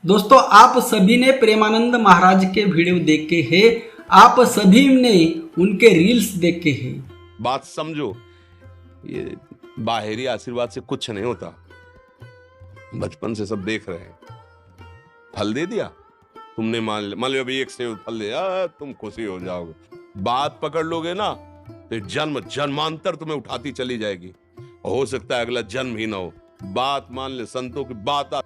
दोस्तों आप सभी ने प्रेमानंद महाराज के वीडियो देखे हैं, आप सभी ने उनके रील्स देखे हैं। बात समझो, ये बाहरी आशीर्वाद से कुछ नहीं होता। बचपन से सब देख रहे हैं। फल दे दिया तुमने, मान लो अभी एक सेब फल दिया, तुम खुशी हो जाओगे। बात पकड़ लोगे ना तो जन्म जन्मांतर तुम्हें उठाती चली जाएगी। हो सकता है अगला जन्म ही ना हो। बात मान ले, संतों की बात।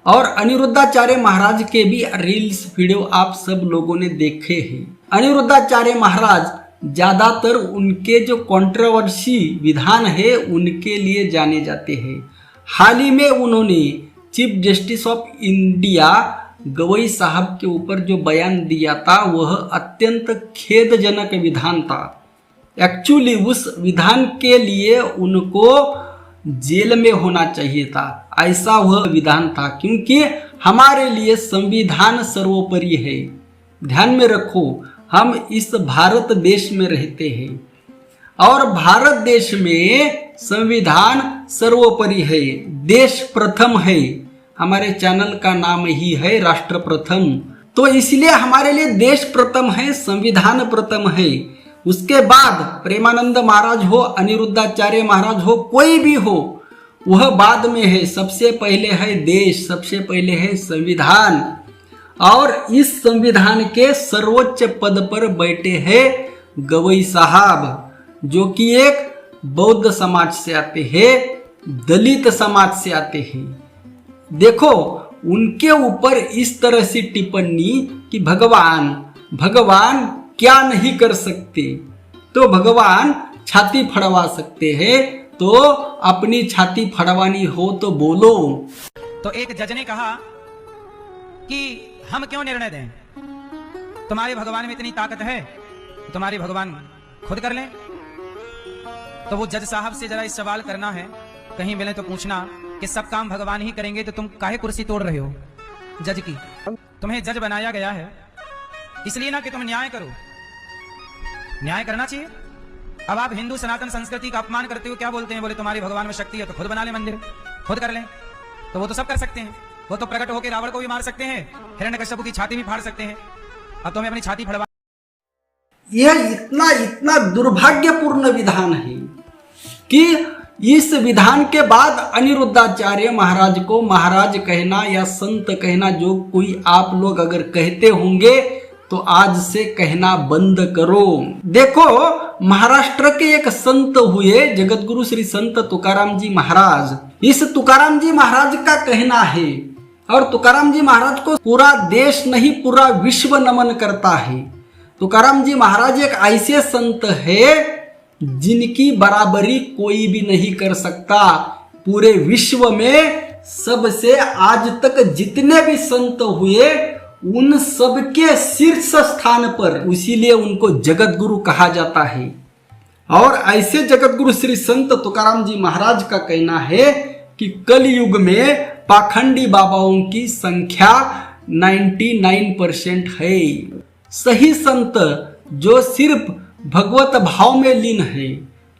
और अनिरुद्धाचार्य महाराज के भी रील्स वीडियो आप सब लोगों ने देखे हैं। अनिरुद्धाचार्य महाराज ज्यादातर उनके जो कंट्रोवर्सी विधान है उनके लिए जाने जाते हैं। हाल ही में उन्होंने chief justice of India Gavai साहब के ऊपर जो बयान दिया था वह अत्यंत खेदजनक विधान था। एक्चुअली उस विधान के लिए उनको जेल में होना चाहिए था, ऐसा वह विधान था, क्योंकि हमारे लिए संविधान सर्वोपरि है। ध्यान में रखो, हम इस भारत देश में रहते हैं और भारत देश में संविधान सर्वोपरि है, देश प्रथम है। हमारे चैनल का नाम ही है राष्ट्र प्रथम, तो इसलिए हमारे लिए देश प्रथम है, संविधान प्रथम है। उसके बाद प्रेमानंद महाराज हो, अनिरुद्धाचार्य महाराज हो, कोई भी हो, वह बाद में है। सबसे पहले है देश, सबसे पहले है संविधान। और इस संविधान के सर्वोच्च पद पर बैठे हैं गवई साहब, जो कि एक बौद्ध समाज से आते हैं, दलित समाज से आते हैं। देखो उनके ऊपर इस तरह से टिप्पणी कि भगवान क्या नहीं कर सकते, तो भगवान छाती फड़वा सकते हैं, तो अपनी छाती फड़वानी हो तो बोलो। तो एक जज ने कहा कि हम क्यों निर्णय दें, तुम्हारे भगवान में इतनी ताकत है, तुम्हारे भगवान खुद कर लें। तो वो जज साहब से जरा इस सवाल करना है, कहीं मिले तो पूछना कि सब काम भगवान ही करेंगे तो तुम काहे कुर्सी तोड़ रहे हो। जज की, तुम्हें जज बनाया गया है इसलिए ना कि तुम न्याय करो, न्याय करना चाहिए। अब आप हिंदू सनातन संस्कृति का अपमान करते हो, क्या बोलते हैं, बोले तुम्हारे भगवान में शक्ति है तो खुद बना ले मंदिर, खुद कर लें। तो वो तो सब कर सकते हैं, वो तो प्रकट होकर रावण को भी मार सकते हैं, हिरण्यकश्यप की छाती भी फाड़ सकते हैं। अब तो हमें अपनी छाती फड़वा। यह इतना दुर्भाग्यपूर्ण विधान है कि इस विधान के बाद अनिरुद्धाचार्य महाराज को महाराज कहना या संत कहना, जो कोई आप लोग अगर कहते होंगे तो आज से कहना बंद करो। देखो महाराष्ट्र के एक संत हुए जगतगुरु श्री संत तुकाराम जी महाराज। इस तुकाराम जी महाराज का कहना है, और तुकाराम जी महाराज को पूरा देश नहीं पूरा विश्व नमन करता है। तुकाराम जी महाराज एक ऐसे संत है जिनकी बराबरी कोई भी नहीं कर सकता। पूरे विश्व में सबसे आज तक जितने भी संत हुए उन सबके शीर्ष स्थान पर, इसीलिए उनको जगत गुरु कहा जाता है। और ऐसे जगत गुरु श्री संत तुकाराम जी महाराज का कहना है कि कलयुग में पाखंडी बाबाओं की संख्या 99% है। सही संत जो सिर्फ भगवत भाव में लीन है,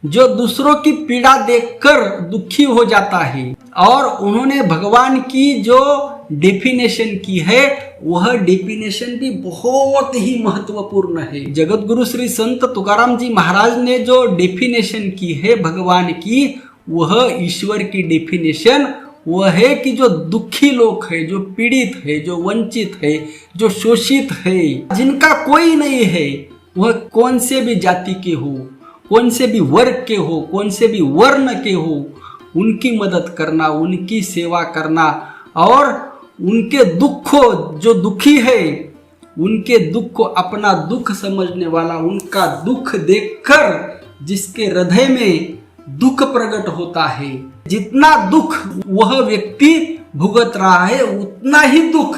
जो दूसरों की पीड़ा देखकर दुखी हो जाता है, और उन्होंने भगवान की जो डेफिनेशन की है वह डेफिनेशन भी बहुत ही महत्वपूर्ण है। जगत गुरु श्री संत तुकाराम जी महाराज ने जो डेफिनेशन की है भगवान की, वह ईश्वर की डेफिनेशन वह है कि जो दुखी लोग है, जो पीड़ित है, जो वंचित है, जो शोषित है, जिनका कोई नहीं है, वह कौन से भी जाति के हो, कौन से भी वर्ग के हो, कौन से भी वर्ण के हो, उनकी मदद करना, उनकी सेवा करना, और उनके दुख को, जो दुखी है उनके दुख को अपना दुख समझने वाला, उनका दुख देखकर जिसके हृदय में दुख प्रकट होता है, जितना दुख वह व्यक्ति भुगत रहा है उतना ही दुख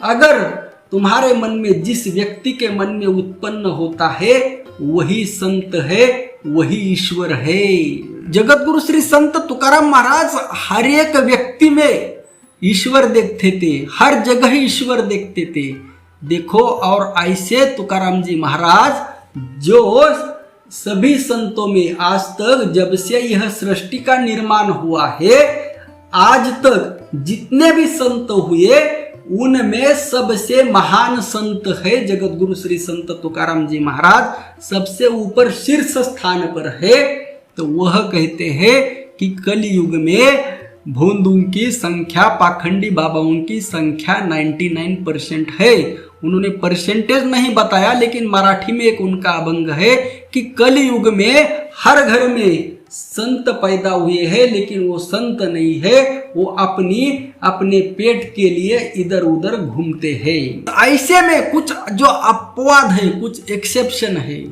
अगर तुम्हारे मन में, जिस व्यक्ति के मन में उत्पन्न होता है, वही संत है, वही ईश्वर है। जगत गुरु श्री संत तुकाराम महाराज हर एक व्यक्ति में ईश्वर देखते थे, हर जगह ईश्वर देखते थे। देखो, और ऐसे तुकाराम जी महाराज जो सभी संतों में आज तक, जब से यह सृष्टि का निर्माण हुआ है आज तक जितने भी संत हुए उनमें सबसे महान संत है जगत गुरु श्री संत तुकाराम जी महाराज, सबसे ऊपर शीर्ष स्थान पर है। तो वह कहते हैं कि कलयुग में भोंदुओं की संख्या, पाखंडी बाबाओं की संख्या 99% है। उन्होंने परसेंटेज नहीं बताया, लेकिन मराठी में एक उनका अभंग है कि कलयुग में हर घर में संत पैदा हुए हैं, लेकिन वो संत नहीं है, वो अपने पेट के लिए इधर उधर घूमते हैं। ऐसे में कुछ जो अपवाद है, कुछ एक्सेप्शन है,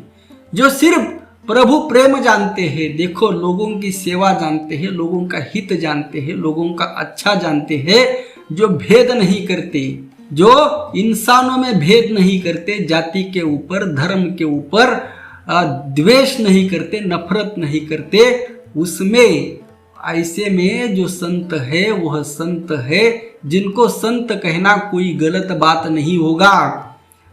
जो सिर्फ प्रभु प्रेम जानते हैं, देखो लोगों की सेवा जानते हैं, लोगों का हित जानते हैं, लोगों का अच्छा जानते हैं, जो भेद नहीं करते, जो इंसानों में भेद नहीं करते, जाति के ऊपर, धर्म के ऊपर द्वेष नहीं करते, नफरत नहीं करते, उसमें ऐसे में जो संत है वह संत है, जिनको संत कहना कोई गलत बात नहीं होगा।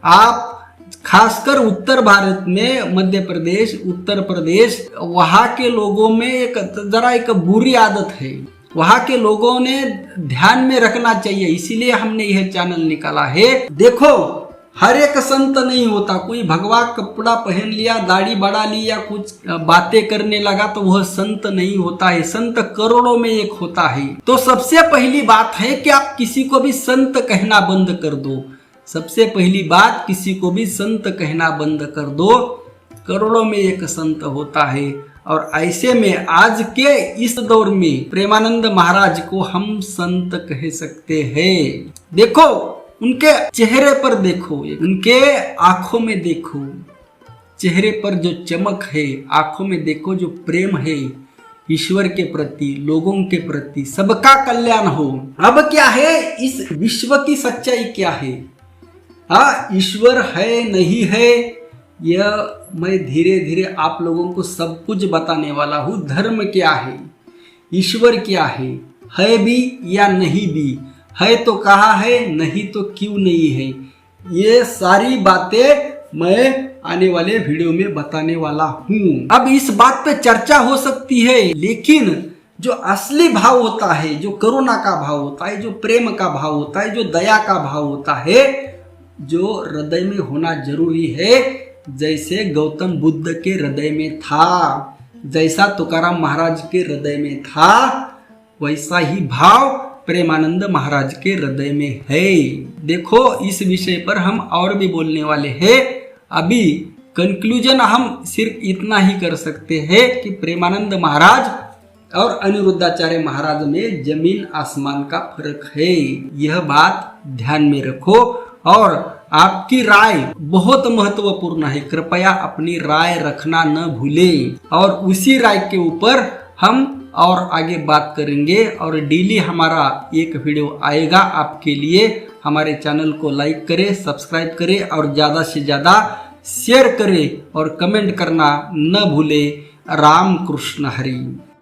आप खासकर उत्तर भारत में, मध्य प्रदेश, उत्तर प्रदेश, वहाँ के लोगों में एक बुरी आदत है, वहाँ के लोगों ने ध्यान में रखना चाहिए, इसीलिए हमने यह चैनल निकाला है। देखो हर एक संत नहीं होता, कोई भगवा कपड़ा पहन लिया, दाढ़ी बढ़ा ली या कुछ बातें करने लगा तो वह संत नहीं होता है। संत करोड़ों में एक होता है। तो सबसे पहली बात है कि आप किसी को भी संत कहना बंद कर दो। सबसे पहली बात, किसी को भी संत कहना बंद कर दो। करोड़ों में एक संत होता है। और ऐसे में आज के इस दौर में प्रेमानंद महाराज को हम संत कह सकते हैं। देखो उनके चेहरे पर देखो, उनके आंखों में देखो, चेहरे पर जो चमक है, आंखों में देखो जो प्रेम है ईश्वर के प्रति, लोगों के प्रति, सबका कल्याण हो। अब क्या है, इस विश्व की सच्चाई क्या है? हाँ, ईश्वर है नहीं है, यह मैं धीरे धीरे आप लोगों को सब कुछ बताने वाला हूँ। धर्म क्या है, ईश्वर क्या है भी या नहीं भी, है तो कहाँ है, नहीं तो क्यों नहीं है, ये सारी बातें मैं आने वाले वीडियो में बताने वाला हूँ। अब इस बात पे चर्चा हो सकती है, लेकिन जो असली भाव होता है, जो करुणा का भाव होता है, जो प्रेम का भाव होता है, जो दया का भाव होता है, जो हृदय में होना जरूरी है, जैसे गौतम बुद्ध के हृदय में था, जैसा तुकाराम महाराज के हृदय में था, वैसा ही भाव प्रेमानंद महाराज के हृदय में है। देखो इस विषय पर हम और भी बोलने वाले हैं। अभी कंक्लूजन हम सिर्फ इतना ही कर सकते हैं कि प्रेमानंद महाराज और अनिरुद्धाचार्य महाराज में जमीन आसमान का फर्क है। यह बात ध्यान में रखो और आपकी राय बहुत महत्वपूर्ण है। कृपया अपनी राय रखना न भूलें और उसी राय के ऊपर हम और आगे बात करेंगे। और डेली हमारा एक वीडियो आएगा आपके लिए। हमारे चैनल को लाइक करें, सब्सक्राइब करें और ज़्यादा से ज़्यादा शेयर करें और कमेंट करना न भूलें। राम कृष्ण हरि।